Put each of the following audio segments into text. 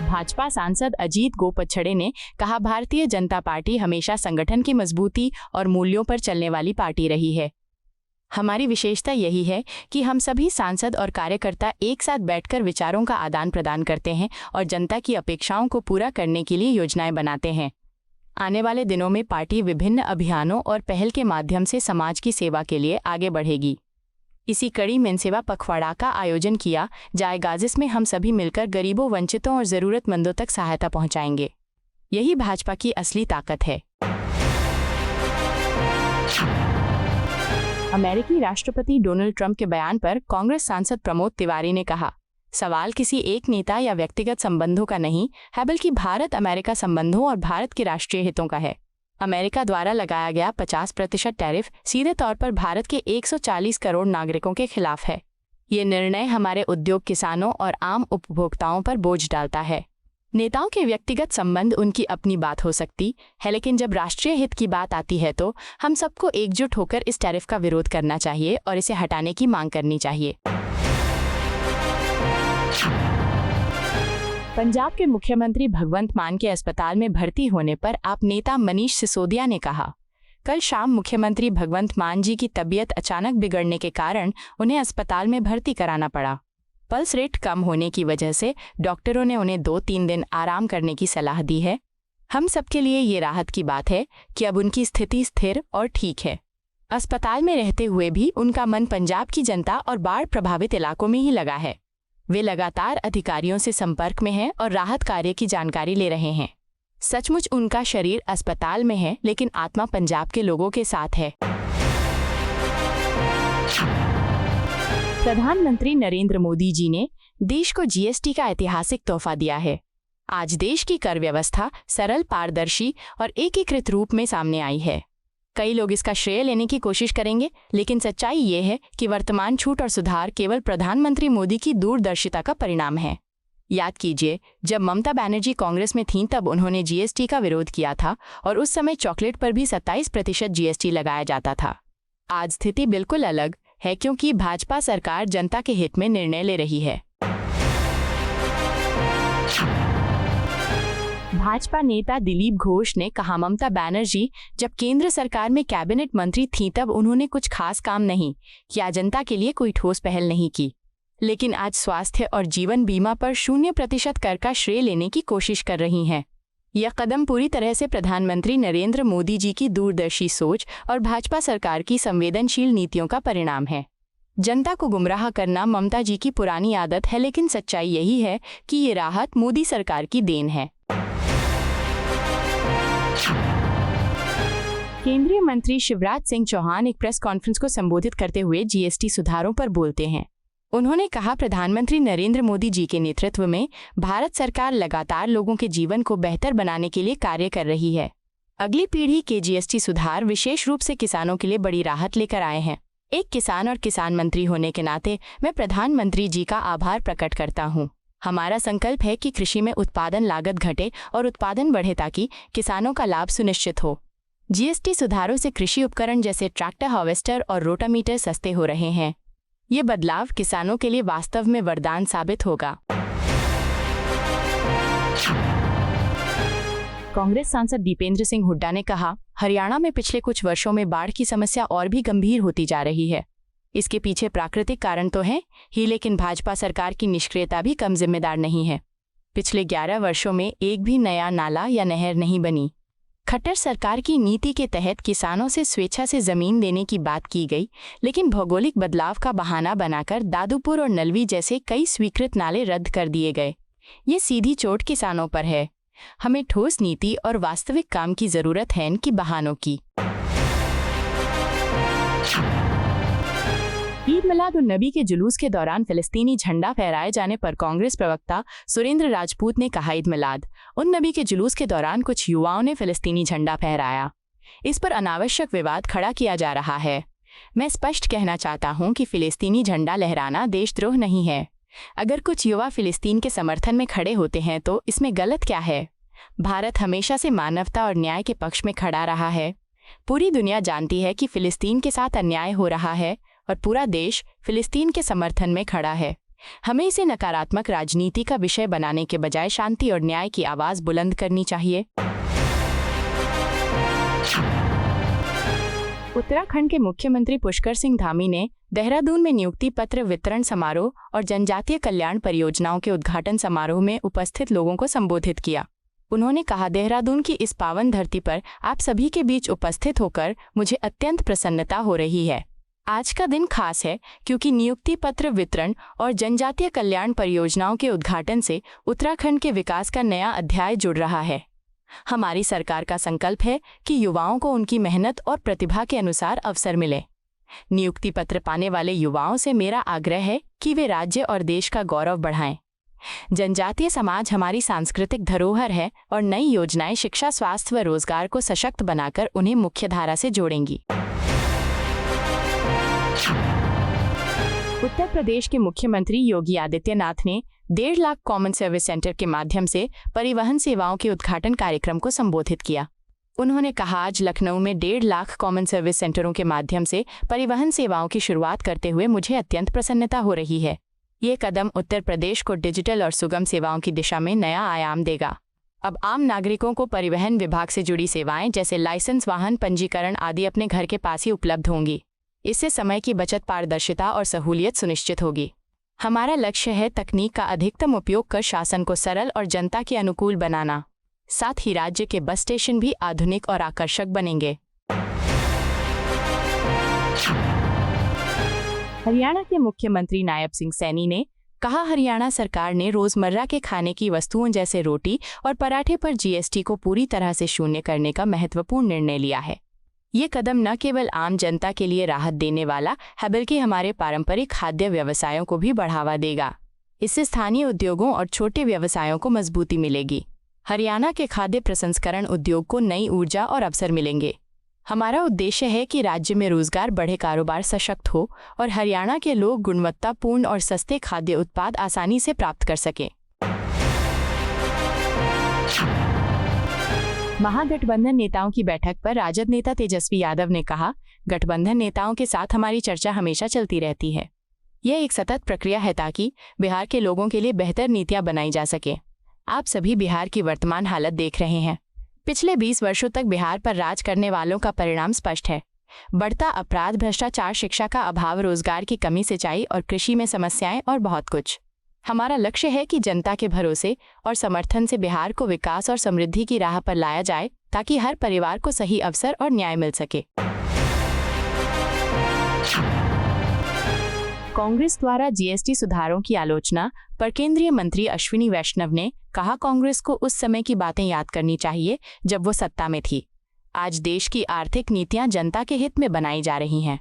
भाजपा सांसद अजीत गोपछड़े ने कहा, भारतीय जनता पार्टी हमेशा संगठन की मजबूती और मूल्यों पर चलने वाली पार्टी रही है। हमारी विशेषता यही है कि हम सभी सांसद और कार्यकर्ता एक साथ बैठकर विचारों का आदान प्रदान करते हैं और जनता की अपेक्षाओं को पूरा करने के लिए योजनाएं बनाते हैं। आने वाले दिनों में पार्टी विभिन्न अभियानों और पहल के माध्यम से समाज की सेवा के लिए आगे बढ़ेगी। इसी कड़ी में सेवा पखवाड़ा का आयोजन किया जाएगा, जिसमें हम सभी मिलकर गरीबों, वंचितों और ज़रूरतमंदों तक सहायता पहुंचाएंगे। यही भाजपा की असली ताकत है। अमेरिकी राष्ट्रपति डोनाल्ड ट्रंप के बयान पर कांग्रेस सांसद प्रमोद तिवारी ने कहा, सवाल किसी एक नेता या व्यक्तिगत संबंधों का नहीं है, बल्कि भारत अमेरिका संबंधों और भारत के राष्ट्रीय हितों का है। अमेरिका द्वारा लगाया गया 50% टैरिफ सीधे तौर पर भारत के 140 करोड़ नागरिकों के खिलाफ है। ये निर्णय हमारे उद्योग, किसानों और आम उपभोक्ताओं पर बोझ डालता है। नेताओं के व्यक्तिगत संबंध उनकी अपनी बात हो सकती है, लेकिन जब राष्ट्रीय हित की बात आती है तो हम सबको एकजुट होकर इस टैरिफ का विरोध करना चाहिए और इसे हटाने की मांग करनी चाहिए। पंजाब के मुख्यमंत्री भगवंत मान के अस्पताल में भर्ती होने पर आप नेता मनीष सिसोदिया ने कहा, कल शाम मुख्यमंत्री भगवंत मान जी की तबीयत अचानक बिगड़ने के कारण उन्हें अस्पताल में भर्ती कराना पड़ा। पल्स रेट कम होने की वजह से डॉक्टरों ने उन्हें 2-3 दिन आराम करने की सलाह दी है। हम सबके लिए ये राहत की बात है कि अब उनकी स्थिति स्थिर और ठीक है। अस्पताल में रहते हुए भी उनका मन पंजाब की जनता और बाढ़ प्रभावित इलाकों में ही लगा है। वे लगातार अधिकारियों से संपर्क में हैं और राहत कार्य की जानकारी ले रहे हैं। सचमुच उनका शरीर अस्पताल में है, लेकिन आत्मा पंजाब के लोगों के साथ है। प्रधानमंत्री नरेंद्र मोदी जी ने देश को जीएसटी का ऐतिहासिक तोहफा दिया है। आज देश की कर व्यवस्था सरल, पारदर्शी और एकीकृत रूप में सामने आई है। कई लोग इसका श्रेय लेने की कोशिश करेंगे, लेकिन सच्चाई ये है कि वर्तमान छूट और सुधार केवल प्रधानमंत्री मोदी की दूरदर्शिता का परिणाम है। याद कीजिए, जब ममता बनर्जी कांग्रेस में थीं तब उन्होंने जीएसटी का विरोध किया था और उस समय चॉकलेट पर भी 27% जीएसटी लगाया जाता था। आज स्थिति बिल्कुल अलग है, क्योंकि भाजपा सरकार जनता के हित में निर्णय ले रही है। भाजपा नेता दिलीप घोष ने कहा, ममता बनर्जी जब केंद्र सरकार में कैबिनेट मंत्री थीं तब उन्होंने कुछ खास काम नहीं किया, जनता के लिए कोई ठोस पहल नहीं की, लेकिन आज स्वास्थ्य और जीवन बीमा पर 0% कर का श्रेय लेने की कोशिश कर रही हैं। यह कदम पूरी तरह से प्रधानमंत्री नरेंद्र मोदी जी की दूरदर्शी सोच और भाजपा सरकार की संवेदनशील नीतियों का परिणाम है। जनता को गुमराह करना ममता जी की पुरानी आदत है, लेकिन सच्चाई यही है कि ये राहत मोदी सरकार की देन है। केंद्रीय मंत्री शिवराज सिंह चौहान एक प्रेस कॉन्फ्रेंस को संबोधित करते हुए जीएसटी सुधारों पर बोलते हैं। उन्होंने कहा, प्रधानमंत्री नरेंद्र मोदी जी के नेतृत्व में भारत सरकार लगातार लोगों के जीवन को बेहतर बनाने के लिए कार्य कर रही है। अगली पीढ़ी के जीएसटी सुधार विशेष रूप से किसानों के लिए बड़ी राहत लेकर आए हैं। एक किसान और किसान मंत्री होने के नाते मैं प्रधानमंत्री जी का आभार प्रकट करता हूँ। हमारा संकल्प है कि कृषि में उत्पादन लागत घटे और उत्पादन बढ़े ताकि किसानों का लाभ सुनिश्चित हो। जीएसटी सुधारों से कृषि उपकरण जैसे ट्रैक्टर, हार्वेस्टर और रोटामीटर सस्ते हो रहे हैं। ये बदलाव किसानों के लिए वास्तव में वरदान साबित होगा। कांग्रेस सांसद दीपेंद्र सिंह हुड्डा ने कहा, हरियाणा में पिछले कुछ वर्षों में बाढ़ की समस्या और भी गंभीर होती जा रही है। इसके पीछे प्राकृतिक कारण तो हैं ही, लेकिन भाजपा सरकार की निष्क्रियता भी कम जिम्मेदार नहीं है। पिछले 11 वर्षों में एक भी नया नाला या नहर नहीं बनी। खट्टर सरकार की नीति के तहत किसानों से स्वेच्छा से जमीन देने की बात की गई, लेकिन भौगोलिक बदलाव का बहाना बनाकर दादूपुर और नलवी जैसे कई स्वीकृत नाले रद्द कर दिए गए। ये सीधी चोट किसानों पर है। हमें ठोस नीति और वास्तविक काम की जरूरत है, इनकी बहानों की। ईद मिलाद-उन-नबी के जुलूस के दौरान फिलिस्तीनी झंडा फहराए जाने पर कांग्रेस प्रवक्ता सुरेंद्र राजपूत ने कहा, ईद मिलाद-उन-नबी के जुलूस के दौरान कुछ युवाओं ने फिलिस्तीनी झंडा फहराया। इस पर अनावश्यक विवाद खड़ा किया जा रहा है। मैं स्पष्ट कहना चाहता हूं कि फिलिस्तीनी झंडा लहराना देशद्रोह नहीं है। अगर कुछ युवा फिलिस्तीन के समर्थन में खड़े होते हैं तो इसमें गलत क्या है? भारत हमेशा से मानवता और न्याय के पक्ष में खड़ा रहा है। पूरी दुनिया जानती है कि फिलिस्तीन के साथ अन्याय हो रहा है और पूरा देश फिलिस्तीन के समर्थन में खड़ा है। हमें इसे नकारात्मक राजनीति का विषय बनाने के बजाय शांति और न्याय की आवाज बुलंद करनी चाहिए। उत्तराखंड के मुख्यमंत्री पुष्कर सिंह धामी ने देहरादून में नियुक्ति पत्र वितरण समारोह और जनजातीय कल्याण परियोजनाओं के उद्घाटन समारोह में उपस्थित लोगों को संबोधित किया। उन्होंने कहा, देहरादून की इस पावन धरती पर आप सभी के बीच उपस्थित होकर मुझे अत्यंत प्रसन्नता हो रही है। आज का दिन खास है क्योंकि नियुक्ति पत्र वितरण और जनजातीय कल्याण परियोजनाओं के उद्घाटन से उत्तराखंड के विकास का नया अध्याय जुड़ रहा है। हमारी सरकार का संकल्प है कि युवाओं को उनकी मेहनत और प्रतिभा के अनुसार अवसर मिले। नियुक्ति पत्र पाने वाले युवाओं से मेरा आग्रह है कि वे राज्य और देश का गौरव बढ़ाएं। जनजातीय समाज हमारी सांस्कृतिक धरोहर है और नई योजनाएं शिक्षा, स्वास्थ्य व रोजगार को सशक्त बनाकर उन्हें मुख्यधारा से जोड़ेंगी। उत्तर प्रदेश के मुख्यमंत्री योगी आदित्यनाथ ने 1.5 लाख कॉमन सर्विस सेंटर के माध्यम से परिवहन सेवाओं के उद्घाटन कार्यक्रम को संबोधित किया। उन्होंने कहा, आज लखनऊ में 1.5 लाख कॉमन सर्विस सेंटरों के माध्यम से परिवहन सेवाओं की शुरुआत करते हुए मुझे अत्यंत प्रसन्नता हो रही है। ये कदम उत्तर प्रदेश को डिजिटल और सुगम सेवाओं की दिशा में नया आयाम देगा। अब आम नागरिकों को परिवहन विभाग से जुड़ी सेवाएं जैसे लाइसेंस, वाहन पंजीकरण आदि अपने घर के पास ही उपलब्ध होंगी। इससे समय की बचत, पारदर्शिता और सहूलियत सुनिश्चित होगी। हमारा लक्ष्य है तकनीक का अधिकतम उपयोग कर शासन को सरल और जनता के अनुकूल बनाना। साथ ही राज्य के बस स्टेशन भी आधुनिक और आकर्षक बनेंगे। हरियाणा के मुख्यमंत्री नायब सिंह सैनी ने कहा, हरियाणा सरकार ने रोजमर्रा के खाने की वस्तुओं जैसे रोटी और पराठे पर जीएसटी को पूरी तरह से शून्य करने का महत्वपूर्ण निर्णय लिया है। ये कदम न केवल आम जनता के लिए राहत देने वाला है बल्कि हमारे पारंपरिक खाद्य व्यवसायों को भी बढ़ावा देगा। इससे स्थानीय उद्योगों और छोटे व्यवसायों को मजबूती मिलेगी। हरियाणा के खाद्य प्रसंस्करण उद्योग को नई ऊर्जा और अवसर मिलेंगे। हमारा उद्देश्य है कि राज्य में रोजगार बढ़े, कारोबार सशक्त हो और हरियाणा के लोग गुणवत्तापूर्ण और सस्ते खाद्य उत्पाद आसानी से प्राप्त कर सकें। महागठबंधन नेताओं की बैठक पर राजद नेता तेजस्वी यादव ने कहा, गठबंधन नेताओं के साथ हमारी चर्चा हमेशा चलती रहती है। यह एक सतत प्रक्रिया है ताकि बिहार के लोगों के लिए बेहतर नीतियां बनाई जा सके। आप सभी बिहार की वर्तमान हालत देख रहे हैं। पिछले 20 वर्षों तक बिहार पर राज करने वालों का परिणाम स्पष्ट है। बढ़ता अपराध, भ्रष्टाचार, शिक्षा का अभाव, रोजगार की कमी, सिंचाई और कृषि में समस्याएं और बहुत कुछ। हमारा लक्ष्य है कि जनता के भरोसे और समर्थन से बिहार को विकास और समृद्धि की राह पर लाया जाए ताकि हर परिवार को सही अवसर और न्याय मिल सके। कांग्रेस द्वारा जीएसटी सुधारों की आलोचना पर केंद्रीय मंत्री अश्विनी वैष्णव ने कहा, कांग्रेस को उस समय की बातें याद करनी चाहिए जब वो सत्ता में थी। आज देश की आर्थिक नीतियां जनता के हित में बनाई जा रही हैं।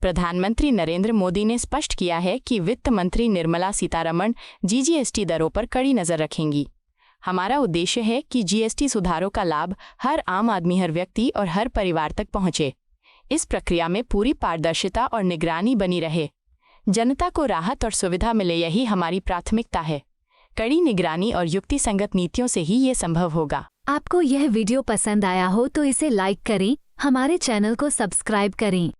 प्रधानमंत्री नरेंद्र मोदी ने स्पष्ट किया है कि वित्त मंत्री निर्मला सीतारमण जीएसटी दरों पर कड़ी नजर रखेंगी। हमारा उद्देश्य है कि जीएसटी सुधारों का लाभ हर आम आदमी, हर व्यक्ति और हर परिवार तक पहुंचे। इस प्रक्रिया में पूरी पारदर्शिता और निगरानी बनी रहे। जनता को राहत और सुविधा मिले, यही हमारी प्राथमिकता है। कड़ी निगरानी और युक्तिसंगत नीतियों से ही ये संभव होगा। आपको यह वीडियो पसंद आया हो तो इसे लाइक करें, हमारे चैनल को सब्सक्राइब करें।